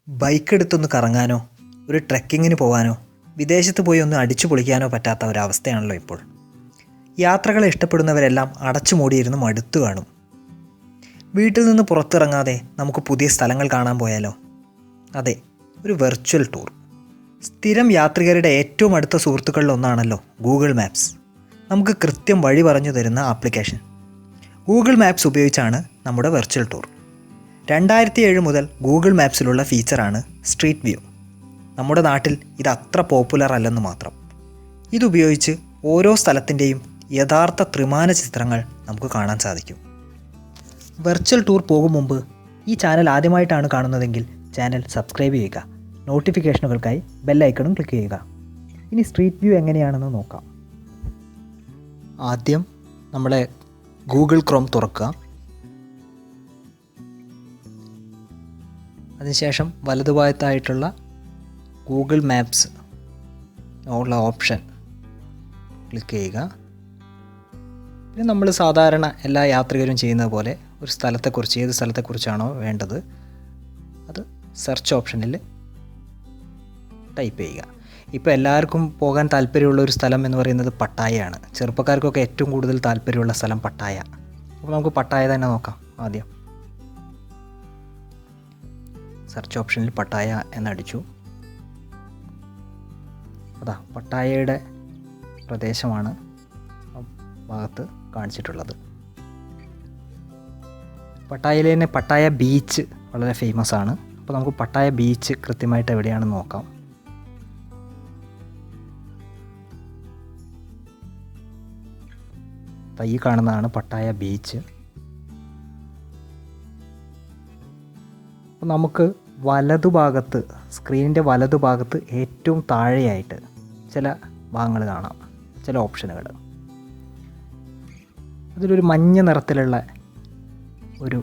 Bike എടുത്തൊന്ന് കറങ്ങാനോ ഒരു ട്രെക്കിങ്ങിന് പോകാനോ വിദേശത്ത് പോയി ഒന്ന് അടിച്ചു പൊളിക്കാനോ പറ്റാത്ത ഒരവസ്ഥയാണല്ലോ ഇപ്പോൾ. യാത്രകളെ ഇഷ്ടപ്പെടുന്നവരെല്ലാം അടച്ചു മൂടിയിരുന്ന് മടുത്തു കാണും. വീട്ടിൽ നിന്ന് പുറത്തിറങ്ങാതെ നമുക്ക് പുതിയ സ്ഥലങ്ങൾ കാണാൻ പോയാലോ? അതെ, ഒരു വെർച്വൽ ടൂർ. സ്ഥിരം യാത്രികരുടെ ഏറ്റവും അടുത്ത സുഹൃത്തുക്കളിലൊന്നാണല്ലോ ഗൂഗിൾ മാപ്സ്. നമുക്ക് കൃത്യം വഴി പറഞ്ഞു തരുന്ന ആപ്ലിക്കേഷൻ. ഗൂഗിൾ മാപ്സ് ഉപയോഗിച്ചാണ് നമ്മുടെ വെർച്വൽ ടൂർ. 2007 മുതൽ ഗൂഗിൾ മാപ്സിലുള്ള ഫീച്ചറാണ് സ്ട്രീറ്റ് വ്യൂ. നമ്മുടെ നാട്ടിൽ ഇത് അത്ര പോപ്പുലർ അല്ലെന്ന് മാത്രം. ഇതുപയോഗിച്ച് ഓരോ സ്ഥലത്തിൻ്റെയും യഥാർത്ഥ ത്രിമാന ചിത്രങ്ങൾ നമുക്ക് കാണാൻ സാധിക്കും. വെർച്വൽ ടൂർ പോകും മുമ്പ് ഈ ചാനൽ ആദ്യമായിട്ടാണ് കാണുന്നതെങ്കിൽ ചാനൽ സബ്സ്ക്രൈബ് ചെയ്യുക. നോട്ടിഫിക്കേഷനുകൾക്കായി ബെല്ലൈക്കണും ക്ലിക്ക് ചെയ്യുക. ഇനി സ്ട്രീറ്റ് വ്യൂ എങ്ങനെയാണെന്ന് നോക്കാം. ആദ്യം നമ്മളെ ഗൂഗിൾ ക്രോം തുറക്കുക. അതിനുശേഷം വലതുഭാഗത്തായിട്ടുള്ള ഗൂഗിൾ മാപ്സ് ഉള്ള ഓപ്ഷൻ ക്ലിക്ക് ചെയ്യുക. പിന്നെ നമ്മൾ സാധാരണ എല്ലാ യാത്രികരും ചെയ്യുന്നത് പോലെ ഒരു സ്ഥലത്തെക്കുറിച്ച്, ഏത് സ്ഥലത്തെക്കുറിച്ചാണോ വേണ്ടത് അത് സെർച്ച് ഓപ്ഷനിൽ ടൈപ്പ് ചെയ്യുക. ഇപ്പോൾ എല്ലാവർക്കും പോകാൻ താല്പര്യമുള്ള ഒരു സ്ഥലം എന്ന് പറയുന്നത് പട്ടായയാണ്. ചെറുപ്പക്കാർക്കൊക്കെ ഏറ്റവും കൂടുതൽ താല്പര്യമുള്ള സ്ഥലം പട്ടായ. അപ്പോൾ നമുക്ക് പട്ടായ തന്നെ നോക്കാം. ആദ്യം സെർച്ച് ഓപ്ഷനിൽ പട്ടായ എന്നടിച്ചു. അതാ പട്ടായയുടെ പ്രദേശമാണ് ഭാഗത്ത് കാണിച്ചിട്ടുള്ളത്. പട്ടായയിലെ തന്നെ പട്ടായ ബീച്ച് വളരെ ഫേമസ് ആണ്. അപ്പോൾ നമുക്ക് പട്ടായ ബീച്ച് കൃത്യമായിട്ട് എവിടെയാണെന്ന് നോക്കാം. ഈ കാണുന്നതാണ് പട്ടായ ബീച്ച്. അപ്പോൾ നമുക്ക് വലതുഭാഗത്ത്, സ്ക്രീനിൻ്റെ വലതുഭാഗത്ത് ഏറ്റവും താഴെയായിട്ട് ചില ഭാഗങ്ങൾ കാണാം, ചില ഓപ്ഷനുകൾ. അതിലൊരു മഞ്ഞ നിറത്തിലുള്ള ഒരു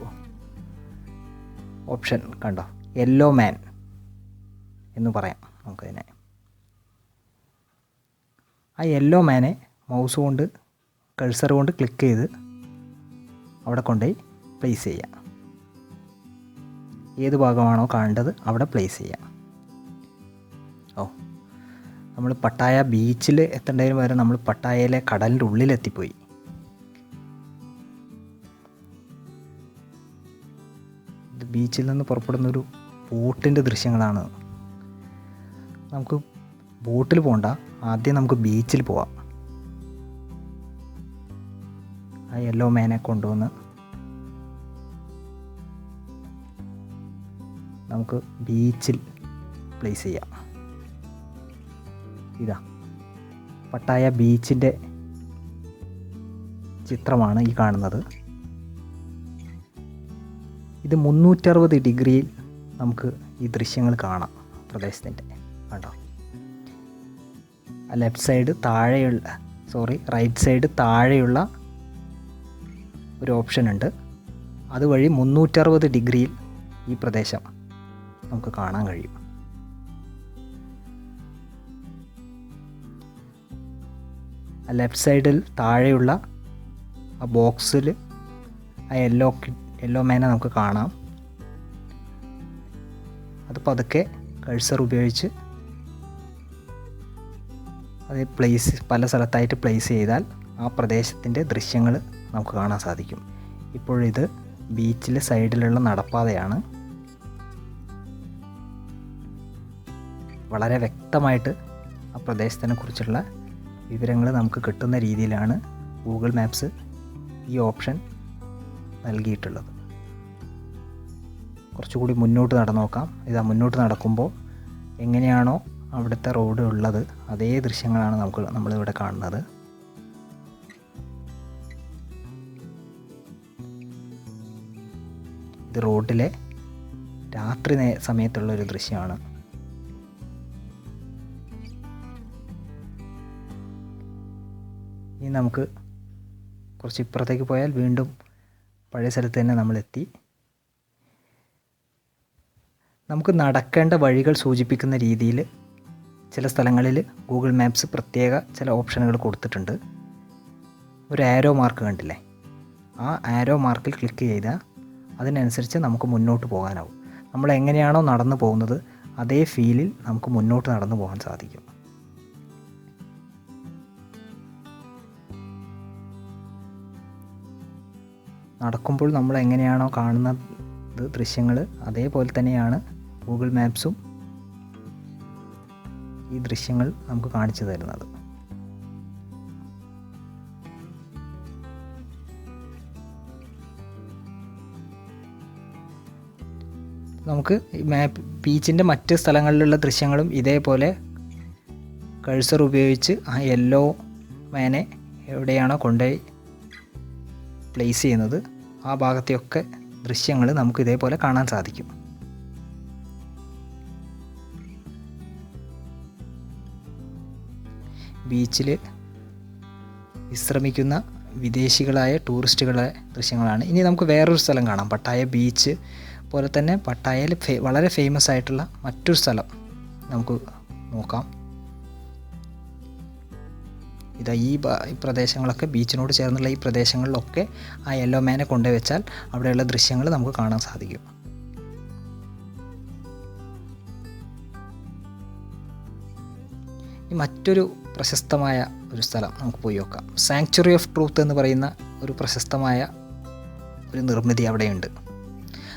ഓപ്ഷൻ കണ്ടോ? യെല്ലോ മാൻ എന്ന് പറയാം നമുക്കതിനെ. ആ യെല്ലോ മാനെ മൗസ് കൊണ്ട്, കഴ്സർ കൊണ്ട് ക്ലിക്ക് ചെയ്ത് അവിടെ കൊണ്ടുപോയി പ്ലേസ് ചെയ്യാം. ഏത് ഭാഗമാണോ കാണേണ്ടത് അവിടെ പ്ലേസ് ചെയ്യാം. നമ്മൾ പട്ടായ ബീച്ചിൽ എത്തേണ്ടതിന് വരെ നമ്മൾ പട്ടായയിലെ കടലിൻ്റെ ഉള്ളിലെത്തിപ്പോയി. ഇത് ബീച്ചിൽ നിന്ന് പുറപ്പെടുന്നൊരു ബോട്ടിൻ്റെ ദൃശ്യങ്ങളാണ്. നമുക്ക് ബോട്ടിൽ പോകണ്ട, ആദ്യം നമുക്ക് ബീച്ചിൽ പോവാം. ആ യെല്ലോ മാനെ കൊണ്ടുവന്ന് നമുക്ക് ബീച്ചിൽ പ്ലേസ് ചെയ്യാം. ഇതാ പട്ടായ ബീച്ചിൻ്റെ ചിത്രമാണ് ഈ കാണുന്നത്. ഇത് 360 ഡിഗ്രിയിൽ നമുക്ക് ഈ ദൃശ്യങ്ങൾ കാണാം പ്രദേശത്തിൻ്റെ. കണ്ടോ? ലെഫ്റ്റ് സൈഡ് താഴെയുള്ള, റൈറ്റ് സൈഡ് താഴെയുള്ള ഒരു ഓപ്ഷൻ ഉണ്ട്. അതുവഴി 360 ഡിഗ്രിയിൽ ഈ പ്രദേശം നമുക്ക് കാണാൻ കഴിയും. ലെഫ്റ്റ് സൈഡിൽ താഴെയുള്ള ആ ബോക്സിൽ ആ യെല്ലോ മാനെ നമുക്ക് കാണാം. അത് പതുക്കെ കഴ്സർ ഉപയോഗിച്ച് അത് പല സ്ഥലത്തായിട്ട് പ്ലേസ് ചെയ്താൽ ആ പ്രദേശത്തിൻ്റെ ദൃശ്യങ്ങൾ നമുക്ക് കാണാൻ സാധിക്കും. ഇപ്പോഴിത് ബീച്ചിലെ സൈഡിലുള്ള നടപ്പാതയാണ്. വളരെ വ്യക്തമായിട്ട് ആ പ്രദേശത്തിനെ കുറിച്ചുള്ള വിവരങ്ങൾ നമുക്ക് കിട്ടുന്ന രീതിയിലാണ് ഗൂഗിൾ മാപ്സ് ഈ ഓപ്ഷൻ നൽകിയിട്ടുള്ളത്. കുറച്ചുകൂടി മുന്നോട്ട് നടന്നു നോക്കാം. ഇതാ മുന്നോട്ട് നടക്കുമ്പോൾ എങ്ങനെയാണോ അവിടുത്തെ റോഡ് ഉള്ളത് അതേ ദൃശ്യങ്ങളാണ് നമ്മളിവിടെ കാണുന്നത്. ഇത് റോഡിലെ രാത്രി സമയത്തുള്ള ഒരു ദൃശ്യമാണ്. ഇനി നമുക്ക് കുറച്ച് ഇപ്പുറത്തേക്ക് പോയാൽ വീണ്ടും പഴയ സ്ഥലത്ത് തന്നെ നമ്മളെത്തി. നമുക്ക് നടക്കേണ്ട വഴികൾ സൂചിപ്പിക്കുന്ന രീതിയിൽ ചില സ്ഥലങ്ങളിൽ ഗൂഗിൾ മാപ്സ് പ്രത്യേക ചില ഓപ്ഷനുകൾ കൊടുത്തിട്ടുണ്ട്. ഒരു ആരോ മാർക്ക് കണ്ടില്ലേ? ആ ആരോ മാർക്കിൽ ക്ലിക്ക് ചെയ്താൽ അതിനനുസരിച്ച് നമുക്ക് മുന്നോട്ട് പോകാനാവും. നമ്മൾ എങ്ങനെയാണോ നടന്നു പോകുന്നത് അതേ ഫീലിൽ നമുക്ക് മുന്നോട്ട് നടന്നു പോകാൻ സാധിക്കും. നടക്കുമ്പോൾ നമ്മൾ എങ്ങനെയാണോ കാണുന്നത് ദൃശ്യങ്ങൾ, അതേപോലെ തന്നെയാണ് ഗൂഗിൾ മാപ്സും ഈ ദൃശ്യങ്ങൾ നമുക്ക് കാണിച്ചു തരുന്നത്. നമുക്ക് ബീച്ചിൻ്റെ മറ്റ് സ്ഥലങ്ങളിലുള്ള ദൃശ്യങ്ങളും ഇതേപോലെ കഴ്സർ ഉപയോഗിച്ച് ആ യെല്ലോ മാനെ എവിടെയാണോ കൊണ്ടുപോയി പ്ലേസ് ചെയ്യുന്നത് ആ ഭാഗത്തെയൊക്കെ ദൃശ്യങ്ങൾ നമുക്ക് ഇതേപോലെ കാണാൻ സാധിക്കും. ബീച്ചിൽ വിശ്രമിക്കുന്ന വിദേശികളായ ടൂറിസ്റ്റുകളെ ദൃശ്യങ്ങളാണ്. ഇനി നമുക്ക് വേറൊരു സ്ഥലം കാണാം. പട്ടായ ബീച്ച് പോലെ തന്നെ പട്ടായയിൽ വളരെ ഫേമസ് ആയിട്ടുള്ള മറ്റൊരു സ്ഥലം നമുക്ക് നോക്കാം. ഇതാ ഈ പ്രദേശങ്ങളൊക്കെ, ബീച്ചിനോട് ചേർന്നുള്ള ഈ പ്രദേശങ്ങളിലൊക്കെ ആ യെല്ലോ മാനെ കൊണ്ടുവച്ചാൽ അവിടെയുള്ള ദൃശ്യങ്ങൾ നമുക്ക് കാണാൻ സാധിക്കും. മറ്റൊരു പ്രശസ്തമായ ഒരു സ്ഥലം നമുക്ക് പോയി നോക്കാം. സാങ്ച്വറി ഓഫ് ട്രൂത്ത് എന്ന് പറയുന്ന ഒരു പ്രശസ്തമായ ഒരു നിർമ്മിതി അവിടെയുണ്ട്.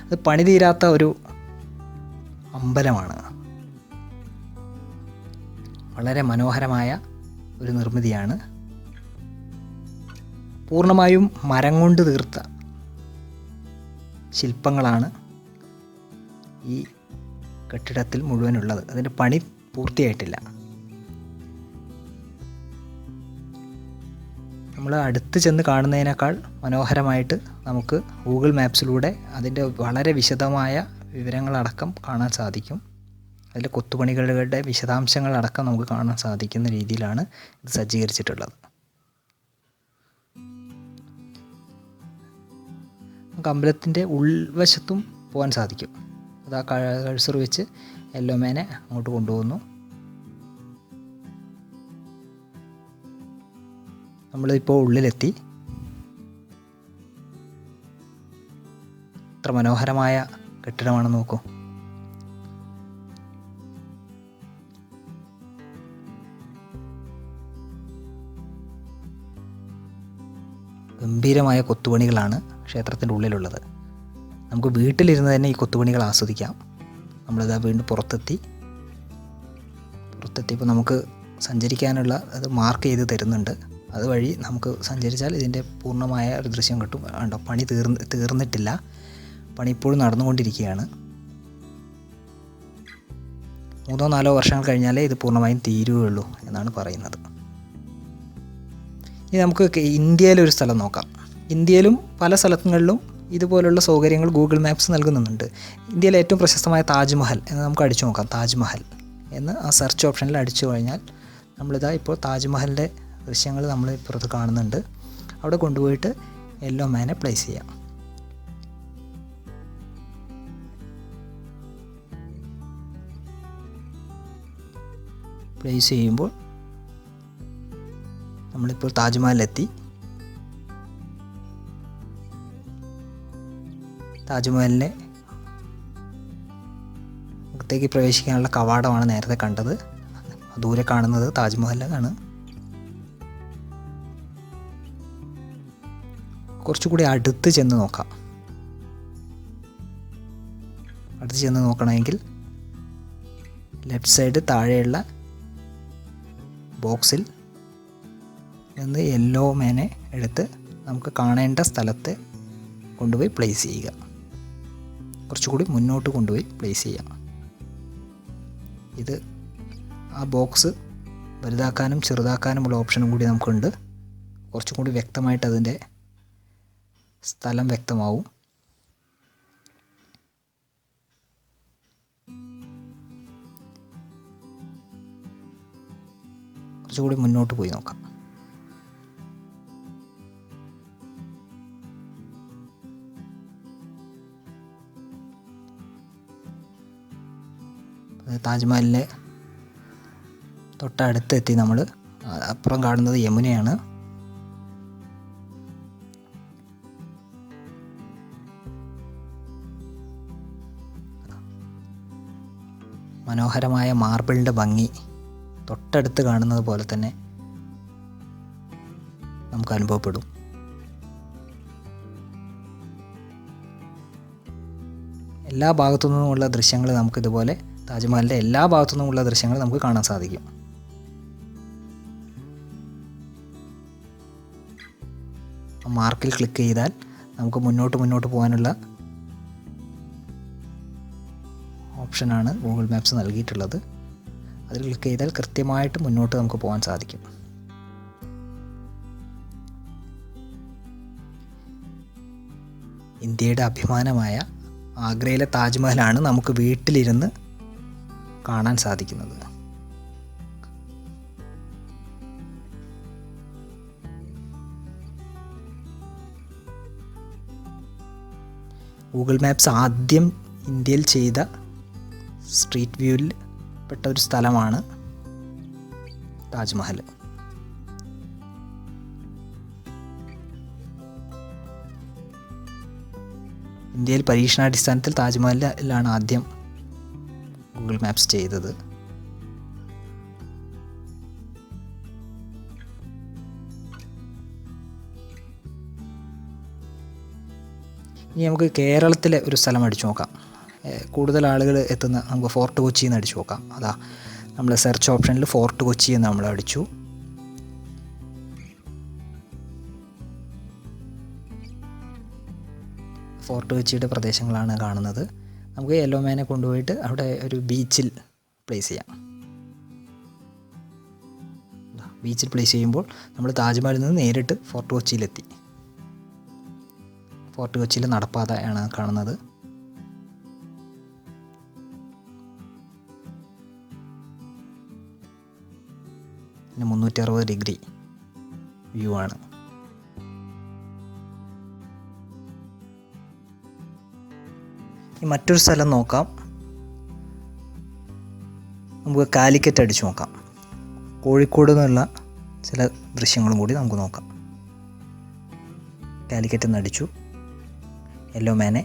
അത് പണിതീരാത്ത ഒരു അമ്പലമാണ്. വളരെ മനോഹരമായ ഒരു നിർമ്മിതിയാണ്. പൂർണ്ണമായും മരം കൊണ്ട് തീർത്ത ശില്പങ്ങളാണ് ഈ കെട്ടിടത്തിൽ മുഴുവനുള്ളത്. അതിൻ്റെ പണി പൂർത്തിയായിട്ടില്ല. നമ്മൾ അടുത്ത് ചെന്ന് കാണുന്നതിനേക്കാൾ മനോഹരമായിട്ട് നമുക്ക് ഗൂഗിൾ മാപ്സിലൂടെ അതിൻ്റെ വളരെ വിശദമായ വിവരങ്ങളടക്കം കാണാൻ സാധിക്കും. അതിൽ കൊത്തുപണികളുടെ വിശദാംശങ്ങളടക്കം നമുക്ക് കാണാൻ സാധിക്കുന്ന രീതിയിലാണ് ഇത് സജ്ജീകരിച്ചിട്ടുള്ളത്. നമുക്ക് അമ്പലത്തിൻ്റെ ഉൾവശത്തും പോകാൻ സാധിക്കും. അത് ആ കഴ്സർ വെച്ച് യെല്ലോ മാനെ അങ്ങോട്ട് കൊണ്ടുപോകുന്നു. നമ്മളിപ്പോൾ ഉള്ളിലെത്തി. എത്ര മനോഹരമായ കെട്ടിടമാണെന്ന് നോക്കൂ. ഗംഭീരമായ കൊത്തുപണികളാണ് ക്ഷേത്രത്തിൻ്റെ ഉള്ളിലുള്ളത്. നമുക്ക് വീട്ടിലിരുന്ന് തന്നെ ഈ കൊത്തുപണികൾ ആസ്വദിക്കാം. നമ്മളിതാ വീണ്ടും പുറത്തെത്തിയപ്പോൾ നമുക്ക് സഞ്ചരിക്കാനുള്ള അത് മാർക്ക് ചെയ്ത് തരുന്നുണ്ട്. അതുവഴി നമുക്ക് സഞ്ചരിച്ചാൽ ഇതിൻ്റെ പൂർണ്ണമായ ഒരു ദൃശ്യം കിട്ടും. കണ്ടോ, പണി തീർന്നിട്ടില്ല. പണി ഇപ്പോഴും നടന്നുകൊണ്ടിരിക്കുകയാണ്. 3-4 വർഷങ്ങൾ കഴിഞ്ഞാലേ ഇത് പൂർണ്ണമായും തീരുകയുള്ളൂ എന്നാണ് പറയുന്നത്. ഇനി നമുക്ക് ഇന്ത്യയിലൊരു സ്ഥലം നോക്കാം. ഇന്ത്യയിലും പല സ്ഥലങ്ങളിലും ഇതുപോലുള്ള സൗകര്യങ്ങൾ ഗൂഗിൾ മാപ്സ് നൽകുന്നുണ്ട്. ഇന്ത്യയിലെ ഏറ്റവും പ്രശസ്തമായ താജ്മഹൽ എന്ന് നമുക്ക് അടിച്ചു നോക്കാം. താജ്മഹൽ എന്ന് ആ സെർച്ച് ഓപ്ഷനിൽ അടിച്ചു കഴിഞ്ഞാൽ നമ്മളിതാ ഇപ്പോൾ താജ്മഹലിൻ്റെ ദൃശ്യങ്ങൾ നമ്മൾ ഇപ്പുറത്ത് കാണുന്നുണ്ട്. അവിടെ കൊണ്ടുപോയിട്ട് യെല്ലോ മാനെ പ്ലേസ് ചെയ്യാം. പ്ലേസ് ചെയ്യുമ്പോൾ നമ്മളിപ്പോൾ താജ്മഹലിലെത്തി. താജ്മഹലിനെ അകത്തേക്ക് പ്രവേശിക്കാനുള്ള കവാടമാണ് നേരത്തെ കണ്ടത്. ദൂരെ കാണുന്നത് താജ്മഹലാണ്. കുറച്ചുകൂടി അടുത്ത് ചെന്ന് നോക്കാം. അടുത്ത് ചെന്ന് നോക്കണമെങ്കിൽ ലെഫ്റ്റ് സൈഡ് താഴെയുള്ള ബോക്സിൽ നിന്ന് യെല്ലോ മാനെ എടുത്ത് നമുക്ക് കാണേണ്ട സ്ഥലത്തെ കൊണ്ടുപോയി പ്ലേസ് ചെയ്യുക. കുറച്ചുകൂടി മുന്നോട്ട് കൊണ്ടുപോയി പ്ലേസ് ചെയ്യാം. ഇത് ആ ബോക്സ് വലുതാക്കാനും ചെറുതാക്കാനുമുള്ള ഓപ്ഷനും കൂടി നമുക്കുണ്ട്. കുറച്ചും കൂടി വ്യക്തമായിട്ട് അതിൻ്റെ സ്ഥലം വ്യക്തമാവും. കുറച്ചുകൂടി മുന്നോട്ട് പോയി നോക്കാം. താജ്മഹലിൻ്റെ തൊട്ടടുത്തെത്തി. നമ്മൾ അപ്പുറം കാണുന്നത് യമുനയാണ്. മനോഹരമായ മാർബിളിൻ്റെ ഭംഗി തൊട്ടടുത്ത് കാണുന്നത് പോലെ തന്നെ നമുക്ക് അനുഭവപ്പെടും. എല്ലാ ഭാഗത്തു നിന്നുമുള്ള ദൃശ്യങ്ങൾ നമുക്കിതുപോലെ താജ്മഹലിൻ്റെ എല്ലാ ഭാഗത്തു നിന്നുമുള്ള ദൃശ്യങ്ങൾ നമുക്ക് കാണാൻ സാധിക്കും. മാർക്കിൽ ക്ലിക്ക് ചെയ്താൽ നമുക്ക് മുന്നോട്ട് പോകാനുള്ള ഓപ്ഷനാണ് ഗൂഗിൾ മാപ്സ് നൽകിയിട്ടുള്ളത്. അതിൽ ക്ലിക്ക് ചെയ്താൽ കൃത്യമായിട്ട് മുന്നോട്ട് നമുക്ക് പോകാൻ സാധിക്കും. ഇന്ത്യയുടെ അഭിമാനമായ ആഗ്രയിലെ താജ്മഹലാണ് നമുക്ക് വീട്ടിലിരുന്ന് കാണാൻ സാധിക്കുന്നത്. ഗൂഗിൾ മാപ്സ് ആദ്യം ഇന്ത്യയിൽ ചെയ്ത സ്ട്രീറ്റ് വ്യൂവിൽ പെട്ട ഒരു സ്ഥലമാണ് താജ്മഹൽ. ഇന്ത്യയിൽ പരീക്ഷണാടിസ്ഥാനത്തിൽ താജ്മഹലിലാണ് ആദ്യം ഗൂഗിൾ മാപ്സ് ചെയ്തത്. ഇനി നമുക്ക് കേരളത്തിലെ ഒരു സ്ഥലം അടിച്ചു നോക്കാം. കൂടുതൽ ആളുകൾ എത്തുന്ന നമുക്ക് ഫോർട്ട് കൊച്ചി എന്ന് അടിച്ചു നോക്കാം. അതാ നമ്മൾ സെർച്ച് ഓപ്ഷനിൽ ഫോർട്ട് കൊച്ചി എന്ന് നമ്മൾ അടിച്ചു. ഫോർട്ട് കൊച്ചിയുടെ പ്രദേശങ്ങളാണ് കാണുന്നത്. നമുക്ക് യെല്ലോ മാനെ കൊണ്ടുപോയിട്ട് അവിടെ ഒരു ബീച്ചിൽ പ്ലേസ് ചെയ്യാം. ബീച്ചിൽ പ്ലേസ് ചെയ്യുമ്പോൾ നമ്മൾ താജ്മഹലിൽ നിന്ന് നേരിട്ട് ഫോർട്ട് കൊച്ചിയിലെത്തി. ഫോർട്ട് കൊച്ചിയിൽ നടപ്പാതയാണ് കാണുന്നത്. പിന്നെ 360 ഡിഗ്രി വ്യൂ ആണ്. മറ്റൊരു സ്ഥലം നോക്കാം. നമുക്ക് കാലിക്കറ്റ് അടിച്ചു നോക്കാം. കോഴിക്കോട് നിന്നുള്ള ചില ദൃശ്യങ്ങളും കൂടി നമുക്ക് നോക്കാം. കാലിക്കറ്റ് നിന്ന് അടിച്ചു. യെല്ലോ മാനെ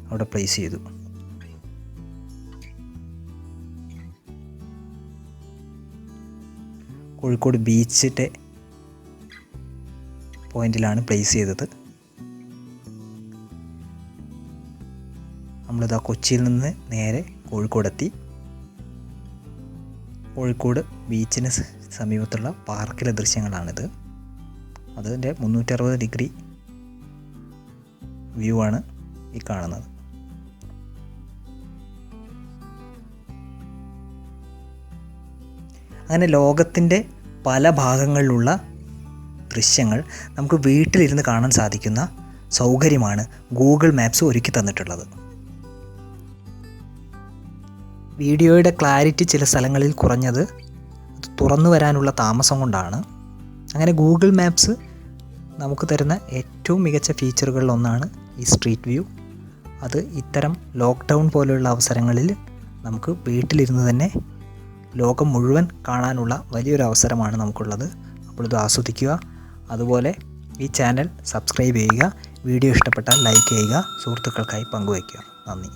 അവിടെ പ്ലേസ് ചെയ്തു. കോഴിക്കോട് ബീച്ചിൻ്റെ പോയിന്റിലാണ് പ്ലേസ് ചെയ്തത്. നമ്മളിതാ കൊച്ചിയിൽ നിന്ന് നേരെ കോഴിക്കോടെത്തി. കോഴിക്കോട് ബീച്ചിന് സമീപത്തുള്ള പാർക്കിലെ ദൃശ്യങ്ങളാണിത്. അതിൻ്റെ 360 ഡിഗ്രി വ്യൂ ആണ് ഈ കാണുന്നത്. അങ്ങനെ ലോകത്തിൻ്റെ പല ഭാഗങ്ങളിലുള്ള ദൃശ്യങ്ങൾ നമുക്ക് വീട്ടിലിരുന്ന് കാണാൻ സാധിക്കുന്ന സൗകര്യമാണ് ഗൂഗിൾ മാപ്സ് ഒരുക്കി തന്നിട്ടുള്ളത്. വീഡിയോയുടെ ക്ലാരിറ്റി ചില സ്ഥലങ്ങളിൽ കുറഞ്ഞത് തുറന്നു വരാനുള്ള താമസം കൊണ്ടാണ്. അങ്ങനെ ഗൂഗിൾ മാപ്സ് നമുക്ക് തരുന്ന ഏറ്റവും മികച്ച ഫീച്ചറുകളിലൊന്നാണ് ഈ സ്ട്രീറ്റ് വ്യൂ. അത് ഇത്തരം ലോക്ക്ഡൗൺ പോലെയുള്ള അവസരങ്ങളിൽ നമുക്ക് വീട്ടിലിരുന്ന് തന്നെ ലോകം മുഴുവൻ കാണാനുള്ള വലിയൊരു അവസരമാണ് നമുക്കുള്ളത്. അപ്പോൾ ഇത് ആസ്വദിക്കുക. അതുപോലെ ഈ ചാനൽ സബ്സ്ക്രൈബ് ചെയ്യുക. വീഡിയോ ഇഷ്ടപ്പെട്ടാൽ ലൈക്ക് ചെയ്യുക. സുഹൃത്തുക്കൾക്കായി പങ്കുവയ്ക്കുക. നന്ദി.